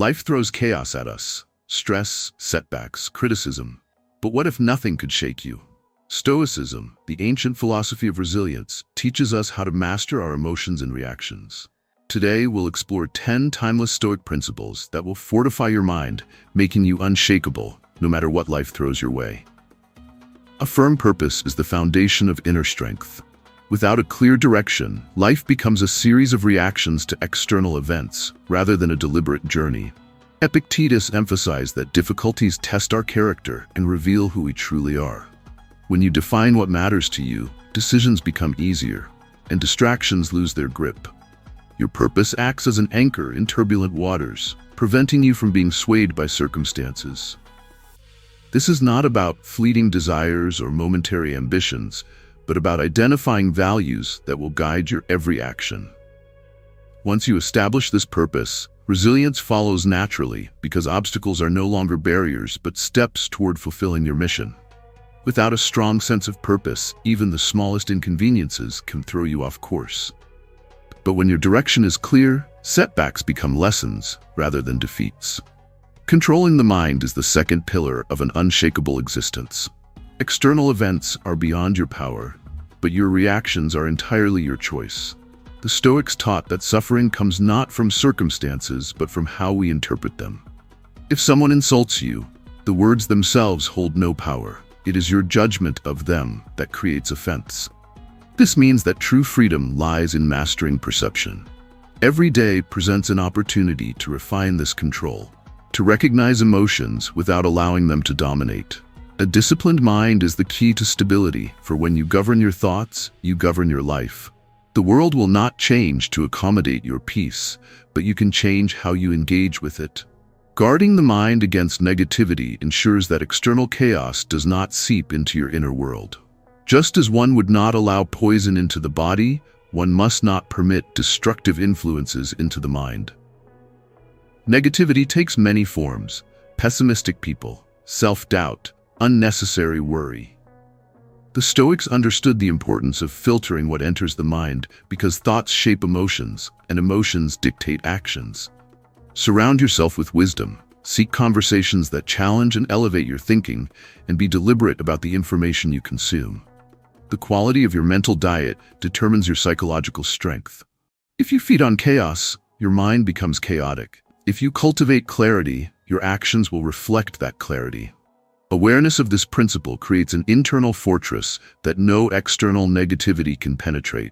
Life throws chaos at us: stress, setbacks, criticism. But what if nothing could shake you? Stoicism, the ancient philosophy of resilience, teaches us how to master our emotions and reactions. Today, we'll explore 10 timeless Stoic principles that will fortify your mind, making you unshakable, no matter what life throws your way. A firm purpose is the foundation of inner strength. Without a clear direction, life becomes a series of reactions to external events, rather than a deliberate journey. Epictetus emphasized that difficulties test our character and reveal who we truly are. When you define what matters to you, decisions become easier, and distractions lose their grip. Your purpose acts as an anchor in turbulent waters, preventing you from being swayed by circumstances. This is not about fleeting desires or momentary ambitions, but about identifying values that will guide your every action. Once you establish this purpose, resilience follows naturally because obstacles are no longer barriers but steps toward fulfilling your mission. Without a strong sense of purpose, even the smallest inconveniences can throw you off course. But when your direction is clear, setbacks become lessons rather than defeats. Controlling the mind is the second pillar of an unshakable existence. External events are beyond your power, but your reactions are entirely your choice. The Stoics taught that suffering comes not from circumstances, but from how we interpret them. If someone insults you, the words themselves hold no power. It is your judgment of them that creates offense. This means that true freedom lies in mastering perception. Every day presents an opportunity to refine this control, to recognize emotions without allowing them to dominate. A disciplined mind is the key to stability, for when you govern your thoughts, you govern your life. The world will not change to accommodate your peace, but you can change how you engage with it. Guarding the mind against negativity ensures that external chaos does not seep into your inner world. Just as one would not allow poison into the body, one must not permit destructive influences into the mind. Negativity takes many forms: pessimistic people, self-doubt, unnecessary worry. The Stoics understood the importance of filtering what enters the mind because thoughts shape emotions, and emotions dictate actions. Surround yourself with wisdom, seek conversations that challenge and elevate your thinking, and be deliberate about the information you consume. The quality of your mental diet determines your psychological strength. If you feed on chaos, your mind becomes chaotic. If you cultivate clarity, your actions will reflect that clarity. Awareness of this principle creates an internal fortress that no external negativity can penetrate.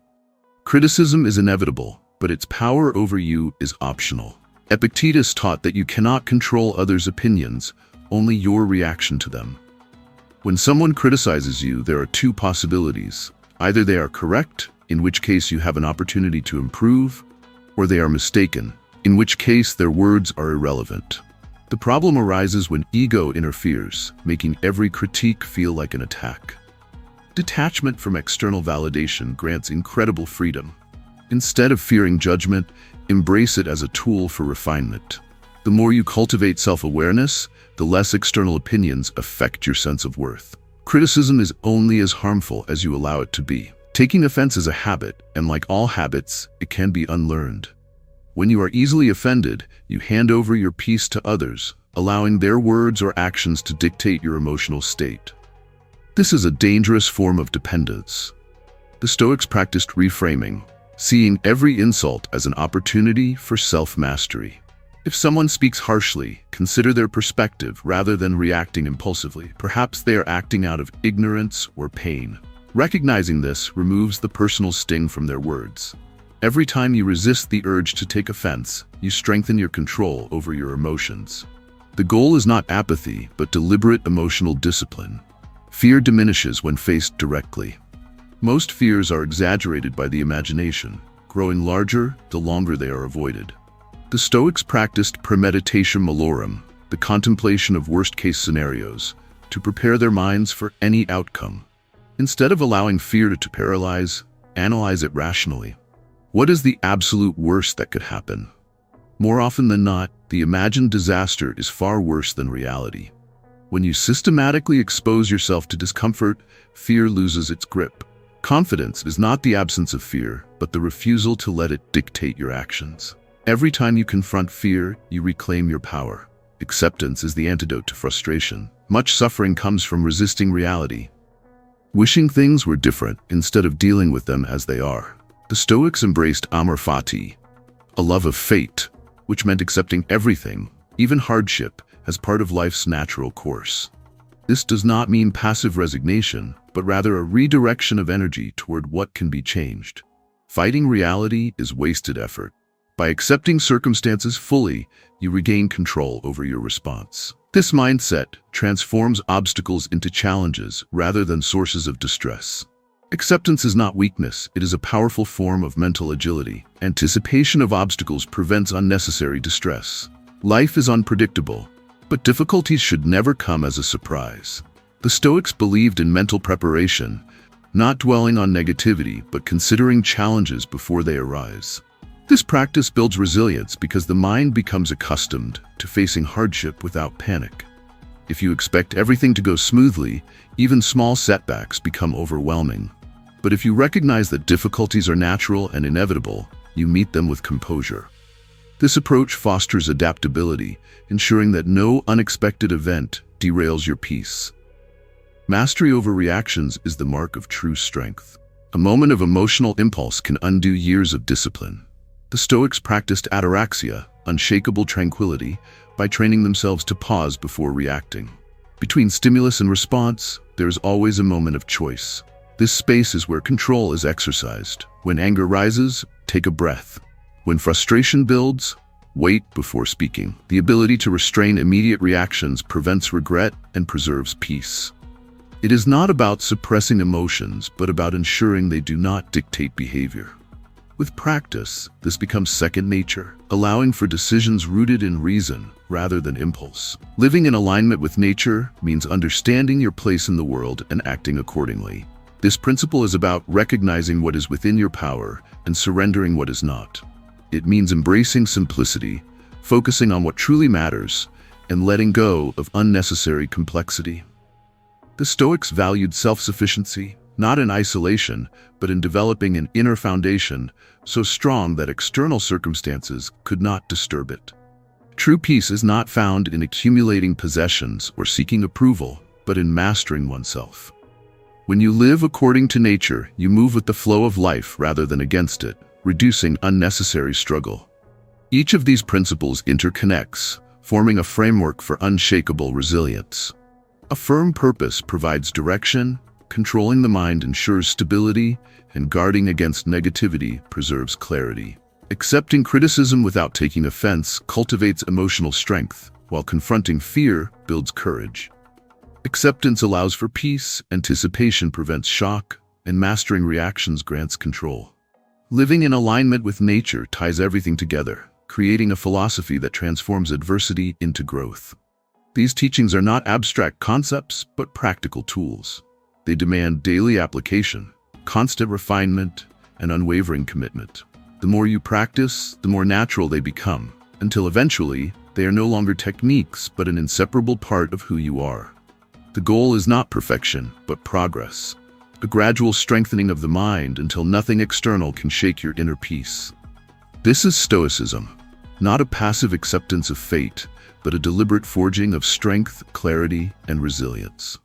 Criticism is inevitable, but its power over you is optional. Epictetus taught that you cannot control others' opinions, only your reaction to them. When someone criticizes you, there are two possibilities. Either they are correct, in which case you have an opportunity to improve, or they are mistaken, in which case their words are irrelevant. The problem arises when ego interferes, making every critique feel like an attack. Detachment from external validation grants incredible freedom. Instead of fearing judgment, embrace it as a tool for refinement. The more you cultivate self-awareness, the less external opinions affect your sense of worth. Criticism is only as harmful as you allow it to be. Taking offense is a habit, and like all habits, it can be unlearned. When you are easily offended, you hand over your peace to others, allowing their words or actions to dictate your emotional state. This is a dangerous form of dependence. The Stoics practiced reframing, seeing every insult as an opportunity for self-mastery. If someone speaks harshly, consider their perspective rather than reacting impulsively. Perhaps they are acting out of ignorance or pain. Recognizing this removes the personal sting from their words. Every time you resist the urge to take offense, you strengthen your control over your emotions. The goal is not apathy, but deliberate emotional discipline. Fear diminishes when faced directly. Most fears are exaggerated by the imagination, growing larger the longer they are avoided. The Stoics practiced premeditation malorum, the contemplation of worst-case scenarios, to prepare their minds for any outcome. Instead of allowing fear to paralyze, analyze it rationally. What is the absolute worst that could happen? More often than not, the imagined disaster is far worse than reality. When you systematically expose yourself to discomfort, fear loses its grip. Confidence is not the absence of fear, but the refusal to let it dictate your actions. Every time you confront fear, you reclaim your power. Acceptance is the antidote to frustration. Much suffering comes from resisting reality, wishing things were different instead of dealing with them as they are. The Stoics embraced amor fati, a love of fate, which meant accepting everything, even hardship, as part of life's natural course. This does not mean passive resignation, but rather a redirection of energy toward what can be changed. Fighting reality is wasted effort. By accepting circumstances fully, you regain control over your response. This mindset transforms obstacles into challenges rather than sources of distress. Acceptance is not weakness, it is a powerful form of mental agility. Anticipation of obstacles prevents unnecessary distress. Life is unpredictable, but difficulties should never come as a surprise. The Stoics believed in mental preparation, not dwelling on negativity, but considering challenges before they arise. This practice builds resilience because the mind becomes accustomed to facing hardship without panic. If you expect everything to go smoothly, even small setbacks become overwhelming. But if you recognize that difficulties are natural and inevitable, you meet them with composure. This approach fosters adaptability, ensuring that no unexpected event derails your peace. Mastery over reactions is the mark of true strength. A moment of emotional impulse can undo years of discipline. The Stoics practiced ataraxia, unshakable tranquility, by training themselves to pause before reacting. Between stimulus and response, there is always a moment of choice. This space is where control is exercised. When anger rises, take a breath. When frustration builds, wait before speaking. The ability to restrain immediate reactions prevents regret and preserves peace. It is not about suppressing emotions, but about ensuring they do not dictate behavior. With practice, this becomes second nature, allowing for decisions rooted in reason rather than impulse. Living in alignment with nature means understanding your place in the world and acting accordingly. This principle is about recognizing what is within your power and surrendering what is not. It means embracing simplicity, focusing on what truly matters, and letting go of unnecessary complexity. The Stoics valued self-sufficiency, not in isolation, but in developing an inner foundation so strong that external circumstances could not disturb it. True peace is not found in accumulating possessions or seeking approval, but in mastering oneself. When you live according to nature, you move with the flow of life rather than against it, reducing unnecessary struggle. Each of these principles interconnects, forming a framework for unshakable resilience. A firm purpose provides direction, controlling the mind ensures stability, and guarding against negativity preserves clarity. Accepting criticism without taking offense cultivates emotional strength, while confronting fear builds courage. Acceptance allows for peace, anticipation prevents shock, and mastering reactions grants control. Living in alignment with nature ties everything together, creating a philosophy that transforms adversity into growth. These teachings are not abstract concepts, but practical tools. They demand daily application, constant refinement, and unwavering commitment. The more you practice, the more natural they become, until eventually, they are no longer techniques, but an inseparable part of who you are. The goal is not perfection, but progress. A gradual strengthening of the mind until nothing external can shake your inner peace. This is Stoicism, not a passive acceptance of fate, but a deliberate forging of strength, clarity, and resilience.